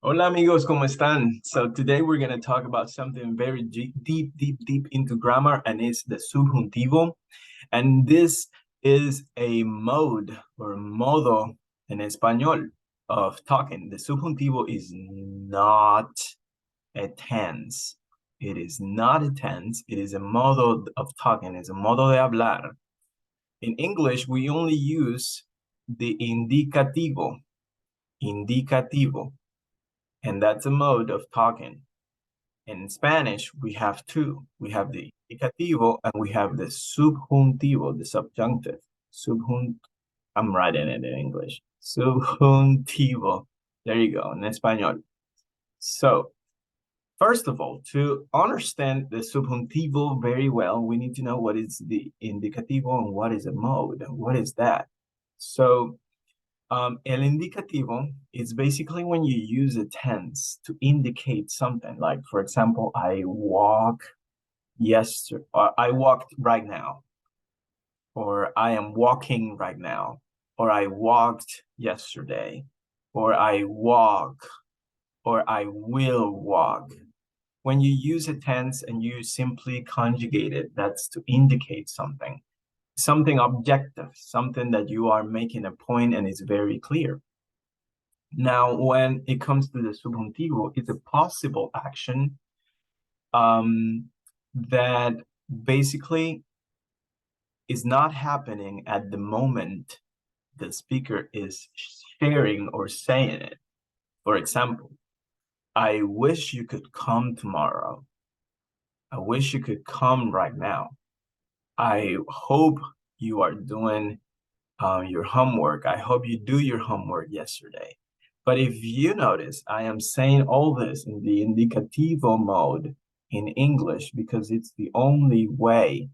Hola amigos, ¿cómo están? So today we're going to talk about something very deep into grammar, and it's the subjuntivo. And this is a mode or modo in español of talking. The subjuntivo is not a tense. It is not a tense. It is a modo of talking. It's a modo de hablar. In English, we only use the indicativo. Indicativo. And that's a mode of talking. In Spanish, we have two. We have the indicativo and we have the subjuntivo, the subjunctive. I'm writing it in English. Subjuntivo. There you go, in español. So, first of all, to understand the subjuntivo very well, we need to know what is the indicativo and what is a mode. What is that? So, el indicativo is basically when you use a tense to indicate something. Like, for example, I walked right now, or I am walking right now, or I walked yesterday, or I walk, or I will walk. When you use a tense and you simply conjugate it, that's to indicate something objective, something that you are making a point and it's very clear. Now, when it comes to the subjuntivo, it's a possible action that basically is not happening at the moment the speaker is sharing or saying it. For example, I wish you could come tomorrow. I wish you could come right now. I hope you are doing your homework. I hope you do your homework yesterday. But if you notice, I am saying all this in the indicativo mode in English because it's the only way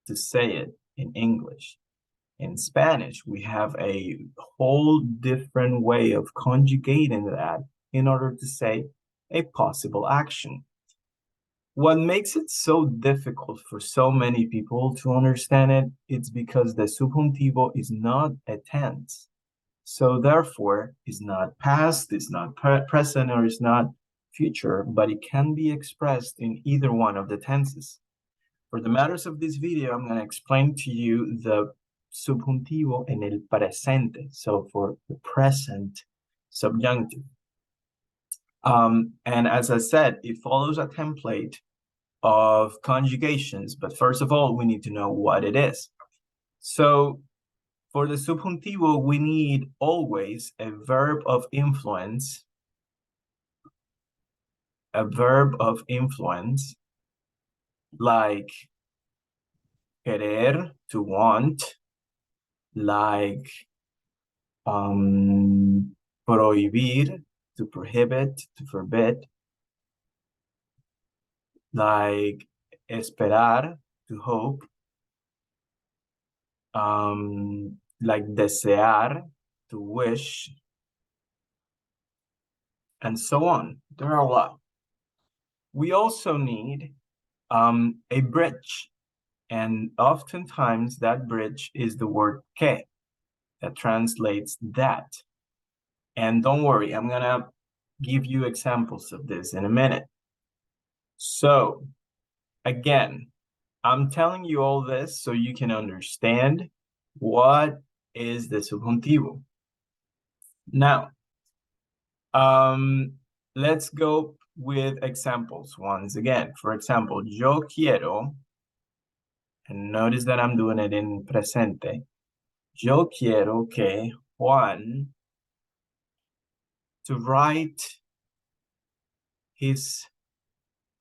to say it in English. In Spanish, we have a whole different way of conjugating that in order to say a possible action. What makes it so difficult for so many people to understand it, it's because the subjuntivo is not a tense. So therefore, it's not past, it's not present, or it's not future, but it can be expressed in either one of the tenses. For the matters of this video, I'm going to explain to you the subjuntivo en el presente, so for the present subjunctive. And as I said, it follows a template of conjugations, but first of all, we need to know what it is. So for the subjuntivo, we need always a verb of influence, like querer, to want, like prohibir, to prohibit, to forbid, like esperar, to hope, like desear, to wish, and so on. There are a lot. We also need a bridge, and oftentimes that bridge is the word que, that translates that. And don't worry, I'm gonna give you examples of this in a minute. So again, I'm telling you all this so you can understand what is the subjuntivo. Now, let's go with examples once again. For example, yo quiero, and notice that I'm doing it in presente. Yo quiero que Juan to write his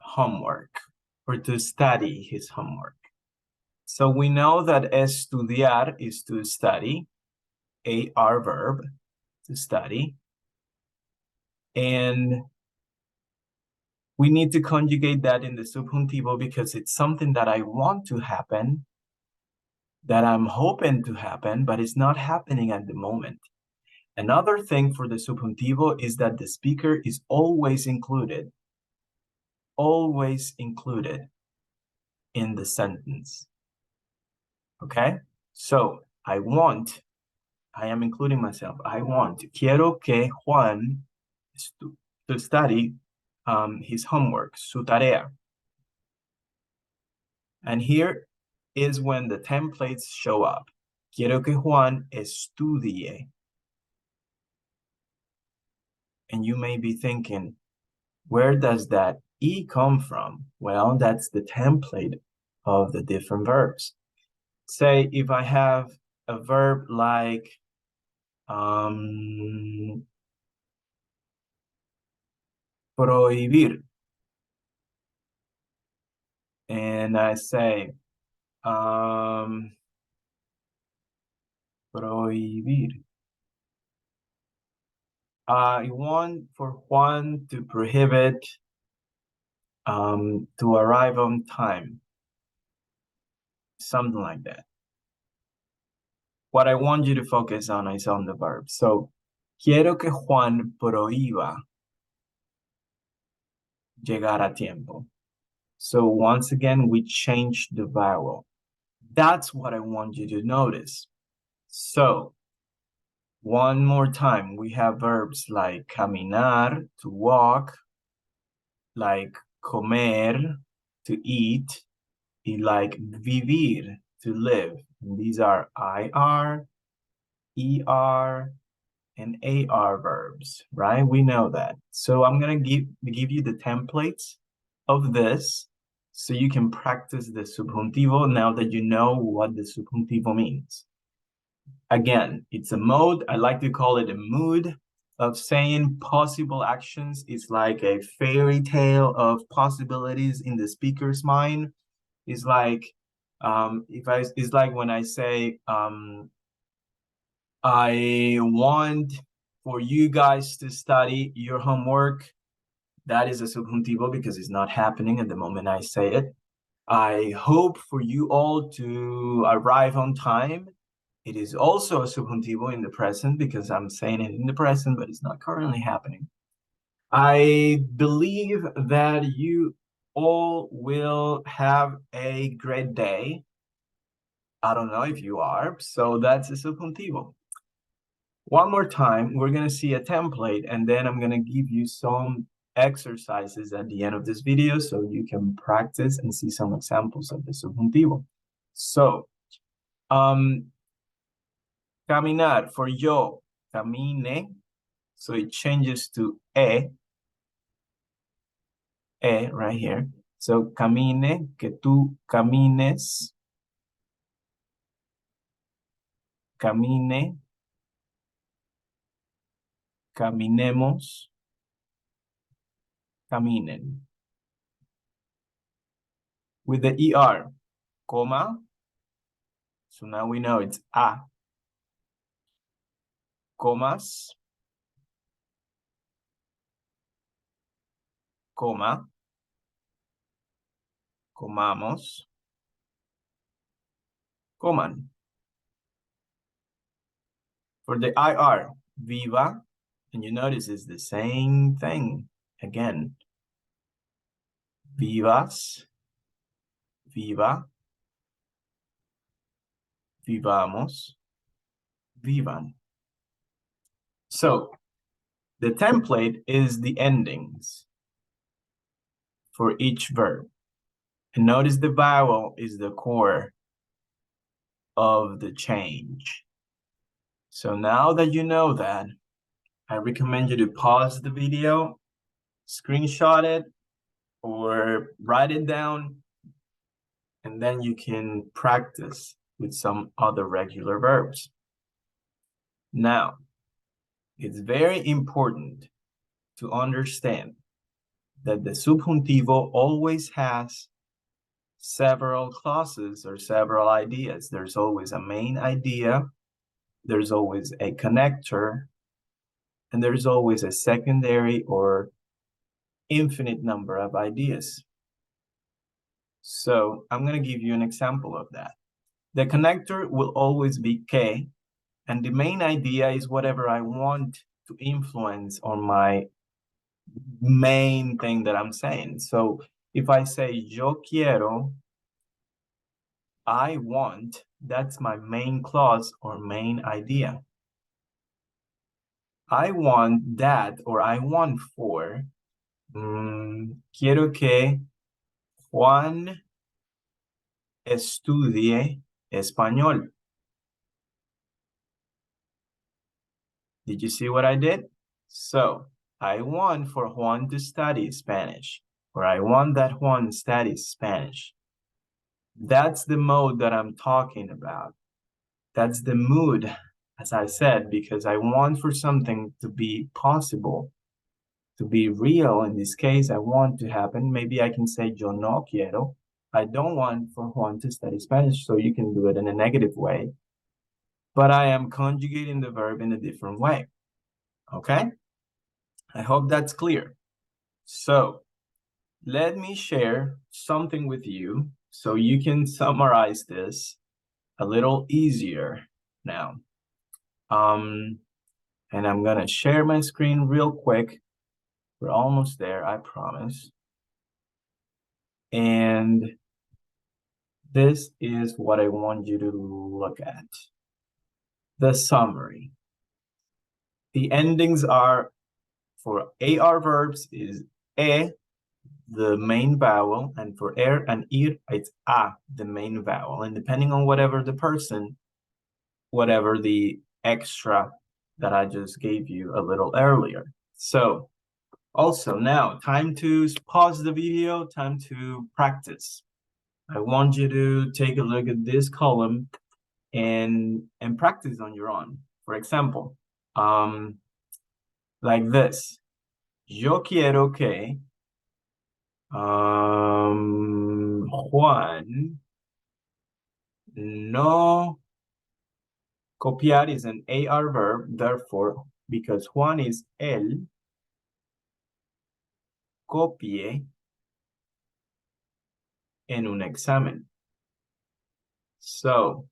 homework or to study his homework. So we know that estudiar is to study, AR verb, to study. And we need to conjugate that in the subjuntivo because it's something that I want to happen, that I'm hoping to happen, but it's not happening at the moment. Another thing for the subjuntivo is that the speaker is always included in the sentence. Okay? So I am including myself. I want. Quiero que Juan to study his homework, su tarea. And here is when the templates show up. Quiero que Juan estudie. And you may be thinking, where does that E come from? Well, that's the template of the different verbs. Say if I have a verb like prohibir, and I say prohibir. I want for Juan to prohibit to arrive on time. Something like that. What I want you to focus on is on the verb. So, quiero que Juan prohíba llegar a tiempo. So once again, we change the vowel. That's what I want you to notice. So, one more time, we have verbs like caminar, to walk, like comer, to eat, and like vivir, to live. And these are IR, ER, and AR verbs, right? We know that. So I'm gonna give you the templates of this so you can practice the subjuntivo now that you know what the subjuntivo means. Again, it's a mode. I like to call it a mood of saying possible actions. It's like a fairy tale of possibilities in the speaker's mind. It's like it's like when I say I want for you guys to study your homework. That is a subjuntivo because it's not happening at the moment I say it. I hope for you all to arrive on time. It is also a subjuntivo in the present because I'm saying it in the present, but it's not currently happening. I believe that you all will have a great day. I don't know if you are, so that's a subjuntivo. One more time, we're going to see a template, and then I'm going to give you some exercises at the end of this video so you can practice and see some examples of the subjuntivo. So, caminar, for yo, camine, so it changes to right here. So, camine, que tú camines, camine, caminemos, caminen. With the ER, coma, so now we know it's a. Comas, coma, comamos, coman. For the IR, viva, and you notice it's the same thing again. Vivas, viva, vivamos, vivan. So the template is the endings for each verb. And notice the vowel is the core of the change. So now that you know that, I recommend you to pause the video, screenshot it, or write it down, and then you can practice with some other regular verbs. Now, it's very important to understand that the subjuntivo always has several clauses or several ideas. There's always a main idea, there's always a connector, and there's always a secondary or infinite number of ideas. So I'm going to give you an example of that. The connector will always be que, and the main idea is whatever I want to influence on my main thing that I'm saying. So if I say yo quiero, I want, that's my main clause or main idea. I want that, or I want for, quiero que Juan estudie español. Did you see what I did? So I want for Juan to study Spanish, or I want that Juan studies Spanish. That's the mode that I'm talking about. That's the mood, as I said, because I want for something to be possible, to be real. In this case, I want to happen. Maybe I can say, yo no quiero. I don't want for Juan to study Spanish, so you can do it in a negative way. But I am conjugating the verb in a different way. Okay? I hope that's clear. So let me share something with you so you can summarize this a little easier now. And I'm gonna share my screen real quick. We're almost there, I promise. And this is what I want you to look at. The summary. The endings are, for AR verbs is E, the main vowel, and for er and ir, it's a, the main vowel. And depending on whatever the person, whatever the extra that I just gave you a little earlier. So also now, time to pause the video, time to practice. I want you to take a look at this column and practice on your own. For example, like this. Yo quiero que Juan no copiar is an AR verb, therefore, because Juan is él, copie en un examen. So,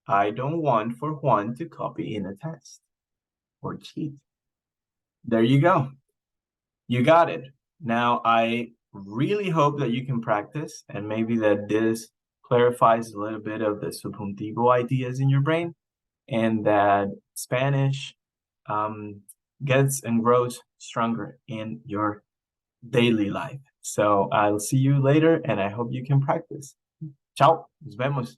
I don't want for Juan to copy in a test or cheat. There you go. You got it. Now, I really hope that you can practice and maybe that this clarifies a little bit of the subjuntivo ideas in your brain and that Spanish gets and grows stronger in your daily life. So I'll see you later and I hope you can practice. Ciao, nos vemos.